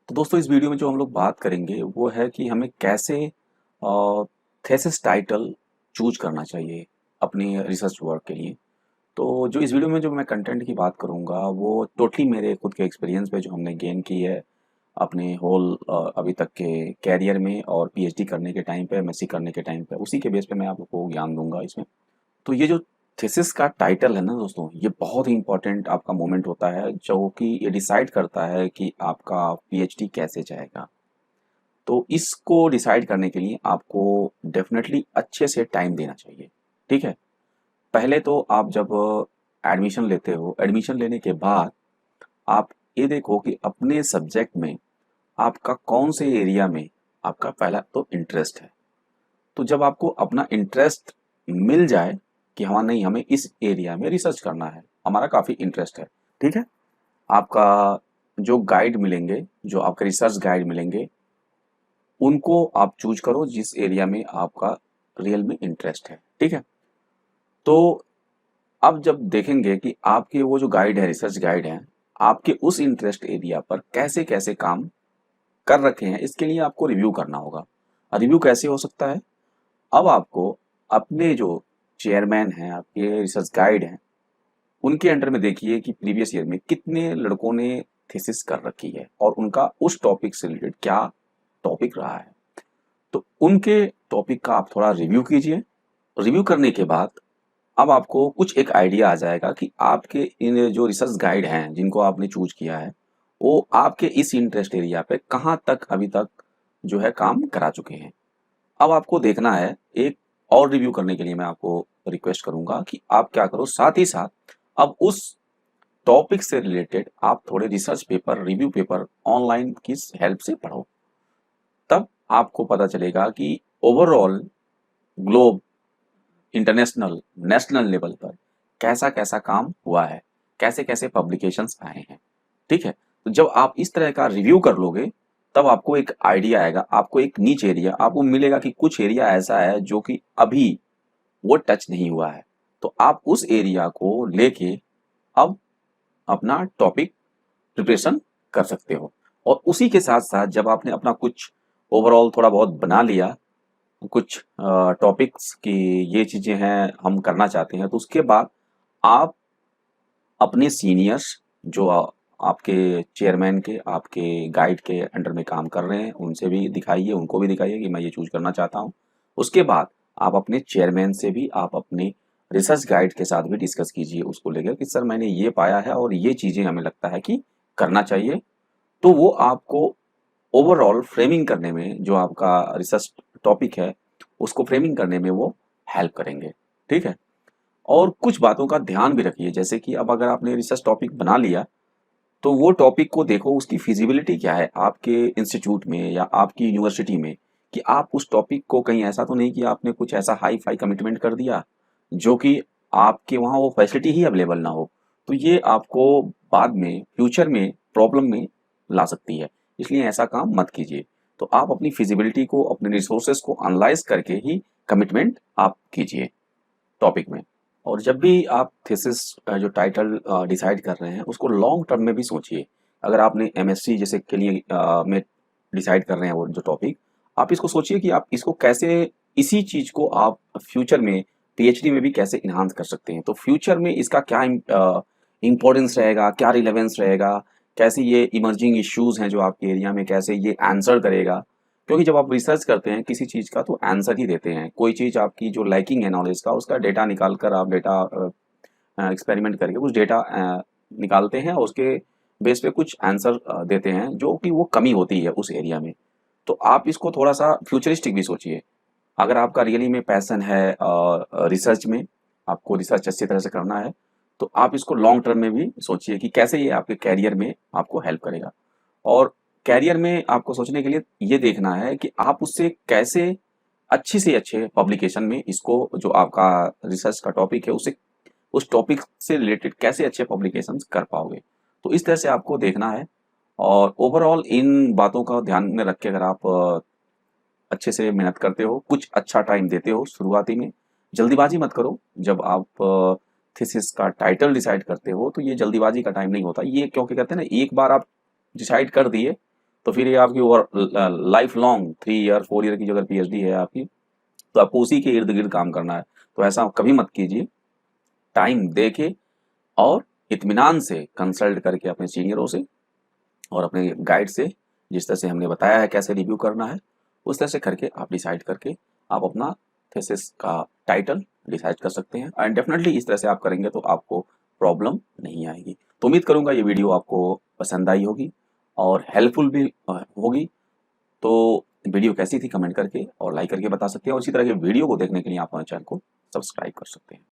तो दोस्तों इस वीडियो में जो हम लोग बात करेंगे वो है कि हमें कैसे थेसिस टाइटल चूज करना चाहिए अपनी रिसर्च वर्क के लिए। तो जो इस वीडियो में जो मैं कंटेंट की बात करूँगा वो टोटली मेरे खुद के एक्सपीरियंस पे जो हमने गेन की है अपने होल अभी तक के कैरियर में और पीएचडी करने के टाइम पे एमएससी करने के टाइम पे उसी के बेस पे मैं आप लोग को ज्ञान दूंगा इसमें। तो ये जो थीसिस का टाइटल है ना दोस्तों, ये बहुत ही इम्पोर्टेंट आपका मोमेंट होता है जो कि ये डिसाइड करता है कि आपका पीएचडी कैसे जाएगा। तो इसको डिसाइड करने के लिए आपको डेफिनेटली अच्छे से टाइम देना चाहिए। ठीक है, पहले तो आप जब एडमिशन लेते हो, एडमिशन लेने के बाद आप ये देखो कि अपने सब्जेक्ट में आपका कौन से एरिया में आपका पहला तो इंटरेस्ट है। तो जब आपको अपना इंटरेस्ट मिल जाए कि हाँ नहीं हमें इस एरिया में रिसर्च करना है, हमारा काफ़ी इंटरेस्ट है, ठीक है, आपका जो गाइड मिलेंगे, जो आपके रिसर्च गाइड मिलेंगे, उनको आप चूज करो जिस एरिया में आपका रियल में इंटरेस्ट है। ठीक है, तो अब जब देखेंगे कि आपके वो जो गाइड है, रिसर्च गाइड है, आपके उस इंटरेस्ट एरिया पर कैसे कैसे काम कर रखे हैं, इसके लिए आपको रिव्यू करना होगा। रिव्यू कैसे हो सकता है? अब आपको अपने जो चेयरमैन हैं, आपके रिसर्च गाइड हैं, उनके अंडर में देखिए कि प्रीवियस ईयर में कितने लड़कों ने थीसिस कर रखी है और उनका उस टॉपिक से रिलेटेड क्या टॉपिक रहा है। तो उनके टॉपिक का आप थोड़ा रिव्यू कीजिए। रिव्यू करने के बाद अब आपको कुछ एक आइडिया आ जाएगा कि आपके इन जो रिसर्च गाइड हैं जिनको आपने चूज किया है, वो आपके इस इंटरेस्ट एरिया पे कहाँ तक अभी तक जो है काम करा चुके हैं। अब आपको देखना है, एक और रिव्यू करने के लिए मैं आपको रिक्वेस्ट करूंगा कि आप क्या करो, साथ ही साथ अब उस टॉपिक से रिलेटेड आप थोड़े research paper, review paper online की हेल्प से पढ़ो। तब आपको पता चलेगा कि overall globe, international, national level पर कैसा कैसा काम हुआ है, कैसे कैसे पब्लिकेशंस आए हैं। ठीक है, तो जब आप इस तरह का रिव्यू कर लोगे तब आपको एक आइडिया आएगा, आपको एक नीच एरिया आपको मिलेगा कि कुछ एरिया ऐसा है जो कि अभी वो टच नहीं हुआ है। तो आप उस एरिया को लेके अब अपना टॉपिक प्रिपरेशन कर सकते हो। और उसी के साथ साथ जब आपने अपना कुछ ओवरऑल थोड़ा बहुत बना लिया, कुछ टॉपिक्स की ये चीजें हैं हम करना चाहते हैं, तो उसके बाद आप अपने सीनियर्स जो आपके चेयरमैन के, आपके गाइड के अंडर में काम कर रहे हैं, उनसे भी दिखाइए, उनको भी दिखाइए कि मैं ये चूज करना चाहता हूँ। उसके बाद आप अपने चेयरमैन से भी, आप अपने रिसर्च गाइड के साथ भी डिस्कस कीजिए उसको लेकर कि सर मैंने ये पाया है और ये चीजें हमें लगता है कि करना चाहिए। तो वो आपको ओवरऑल फ्रेमिंग करने में, जो आपका रिसर्च टॉपिक है उसको फ्रेमिंग करने में वो हेल्प करेंगे। ठीक है, और कुछ बातों का ध्यान भी रखिए, जैसे कि अब अगर आपने रिसर्च टॉपिक बना लिया तो वो टॉपिक को देखो उसकी फिजिबिलिटी क्या है आपके इंस्टीट्यूट में या आपकी यूनिवर्सिटी में, कि आप उस टॉपिक को कहीं ऐसा तो नहीं कि आपने कुछ ऐसा हाई फाई कमिटमेंट कर दिया जो कि आपके वहाँ वो फैसिलिटी ही अवेलेबल ना हो। तो ये आपको बाद में फ्यूचर में प्रॉब्लम में ला सकती है, इसलिए ऐसा काम मत कीजिए। तो आप अपनी फिजिबिलिटी को, अपने रिसोर्सेज को एनालाइज करके ही कमिटमेंट आप कीजिए टॉपिक में। और जब भी आप थीसिस जो टाइटल डिसाइड कर रहे हैं उसको लॉन्ग टर्म में भी सोचिए। अगर आपने एमएससी जैसे के लिए में डिसाइड कर रहे हैं वो जो टॉपिक, आप इसको सोचिए कि आप इसको कैसे, इसी चीज को आप फ्यूचर में पीएचडी में भी कैसे इन्हांस कर सकते हैं। तो फ्यूचर में इसका क्या इम्पोर्टेंस रहेगा, क्या रिलेवेंस रहेगा, कैसे ये इमर्जिंग इश्यूज हैं जो आपके एरिया में, कैसे ये आंसर करेगा। क्योंकि जब आप रिसर्च करते हैं किसी चीज का तो आंसर ही देते हैं। कोई चीज आपकी जो लैकिंग है नॉलेज का, उसका डेटा निकाल कर आप डेटा एक्सपेरिमेंट करके कुछ डेटा निकालते हैं और उसके बेस पे कुछ आंसर देते हैं जो कि वो कमी होती है उस एरिया में। तो आप इसको थोड़ा सा फ्यूचरिस्टिक भी सोचिए। अगर आपका रियली में पैशन है रिसर्च में, आपको रिसर्च अच्छी तरह से करना है, तो आप इसको लॉन्ग टर्म में भी सोचिए कि कैसे ये आपके कैरियर में आपको हेल्प करेगा। और कैरियर में आपको सोचने के लिए ये देखना है कि आप उससे कैसे अच्छी से अच्छे पब्लिकेशन में इसको, जो आपका रिसर्च का टॉपिक है उसे, उस टॉपिक से रिलेटेड कैसे अच्छे पब्लिकेशंस कर पाओगे। तो इस तरह से आपको देखना है। और ओवरऑल इन बातों का ध्यान में रख के अगर आप अच्छे से मेहनत करते हो, कुछ अच्छा टाइम देते हो शुरुआती में, जल्दीबाजी मत करो। जब आप थीसिस का टाइटल डिसाइड करते हो तो ये जल्दीबाजी का टाइम नहीं होता ये, क्योंकि कहते हैं ना, एक बार आप डिसाइड कर दिए तो फिर ये आपकी over life long 3 year 4 year की जो अगर पीएचडी है आपकी, तो आपको उसी के इर्द गिर्द काम करना है। तो ऐसा कभी मत कीजिए। टाइम दे के और इत्मीनान से कंसल्ट करके अपने सीनियरों से और अपने गाइड से, जिस तरह से हमने बताया है कैसे रिव्यू करना है, उस तरह से करके आप डिसाइड करके आप अपना थीसिस का टाइटल डिसाइड कर सकते हैं। एंड डेफिनेटली इस तरह से आप करेंगे तो आपको प्रॉब्लम नहीं आएगी। तो उम्मीद करूंगा ये वीडियो आपको पसंद आई होगी और हेल्पफुल भी होगी। तो वीडियो कैसी थी कमेंट करके और लाइक करके बता सकते हैं, और इसी तरह के वीडियो को देखने के लिए आप हमारे चैनल को सब्सक्राइब कर सकते हैं।